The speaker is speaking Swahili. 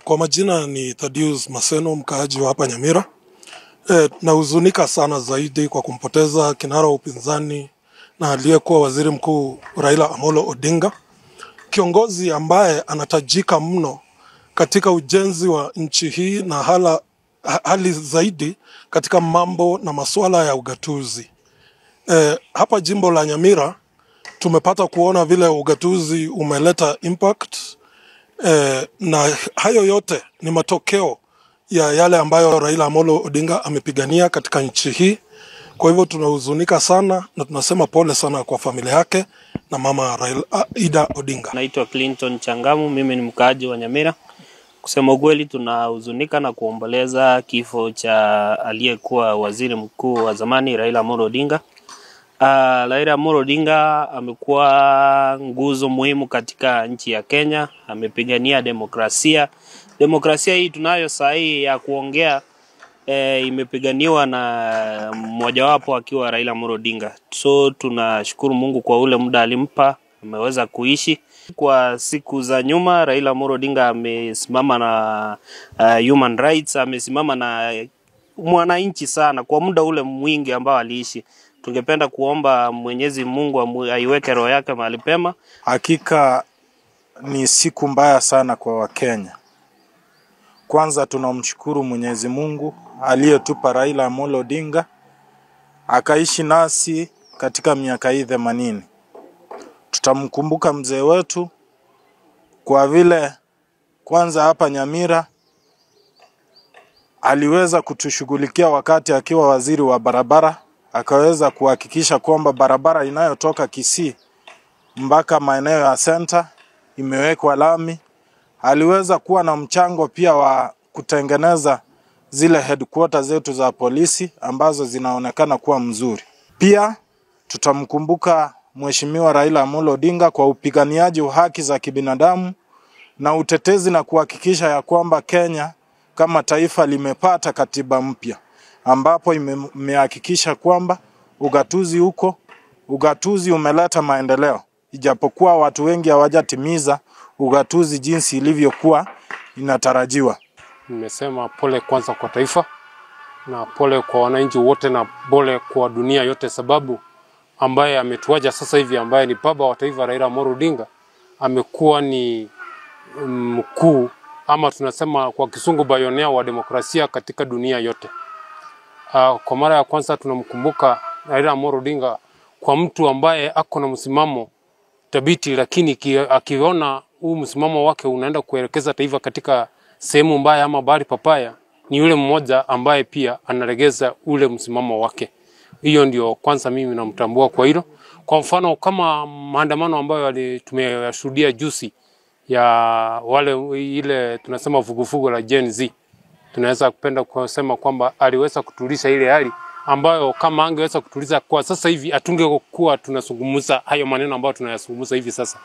Kwa majina ni Thaddeus Maseno, mkaaji wa hapa Nyamira. Nahuzunika sana zaidi kwa kumpoteza kinara wa upinzani na aliyekuwa waziri mkuu Raila Amolo Odinga, kiongozi ambaye anatajika mno katika ujenzi wa nchi hii na hali zaidi katika mambo na masuala ya ugatuzi. Hapa jimbo la Nyamira tumepata kuona vile ugatuzi umeleta impact, na hayo yote ni matokeo ya yale ambayo Raila Amolo Odinga amepigania katika nchi hii. Kwa hivyo tunahuzunika sana na tunasema pole sana kwa familia yake na mama Raila Ida Odinga. Naitwa Clinton Changamu, mimi ni mkaaji wa Nyamira. Kusema ukweli tunahuzunika na kuomboleza kifo cha aliyekuwa waziri mkuu wa zamani Raila Amolo Odinga. Raila Amolo Odinga amekuwa nguzo muhimu katika nchi ya Kenya, amepigania demokrasia. Demokrasia hii tunayo saa hii ya kuongea imepiganiwa na mmojawapo akiwa Raila Amolo Odinga. So tunashukuru Mungu kwa ule muda alimpa, ameweza kuishi. Kwa siku za nyuma Raila Amolo Odinga amesimama na human rights, amesimama na mwananchi sana kwa muda ule mwingi ambao aliishi. Tungependa kuomba Mwenyezi Mungu aiweke roho yake mahali pema. Hakika ni siku mbaya sana kwa Wakenya. Kwanza tunamshukuru Mwenyezi Mungu aliyetupa Raila Amolo Odinga akaishi nasi katika miaka hii 80. Tutamkumbuka mzee wetu kwa vile kwanza hapa Nyamira aliweza kutushughulikia wakati akiwa waziri wa barabara, akaweza kuhakikisha kwamba barabara inayotoka Kisii mpaka maeneo ya center imewekwa lami. Aliweza kuwa na mchango pia wa kutengeneza zile headquarters zetu za polisi ambazo zinaonekana kuwa mzuri. Pia tutamkumbuka Mheshimiwa Raila Amolo Odinga kwa upiganiaji wa haki za kibinadamu na utetezi na kuhakikisha ya kwamba Kenya kama taifa limepata katiba mpya ambapo imehakikisha kwamba ugatuzi umeleta maendeleo, ijapokuwa watu wengi hawajatimiza ugatuzi jinsi ilivyokuwa inatarajiwa. Nimesema pole kwanza kwa taifa na pole kwa wananchi wote na pole kwa dunia yote, sababu ambaye ametuacha sasa hivi ambaye ni baba wa taifa Raila Amolo Odinga amekuwa ni mkuu ama tunasema kwa kisungu bayonea wa demokrasia katika dunia yote. Kwa mara ya kwanza tunamkumbuka Raila Amolo Odinga kwa mtu ambaye ako na msimamo thabiti, lakini akiona huu msimamo wake unaenda kuelekeza taifa katika sehemu mbaya ama bahari papaya, ni yule mmoja ambaye pia analegeza ule msimamo wake. Hiyo ndio kwanza mimi namtambua kwa hilo. Kwa mfano kama maandamano ambayo tumeyashuhudia juzi ya wale ile tunasema vuguvugu la Gen Z, tunaweza kupenda kusema kwamba aliweza kutuliza ile hali ambayo kama angeweza kutuliza kwa sasa hivi atungekuwa tunazungumza hayo maneno ambayo tunayazungumza hivi sasa.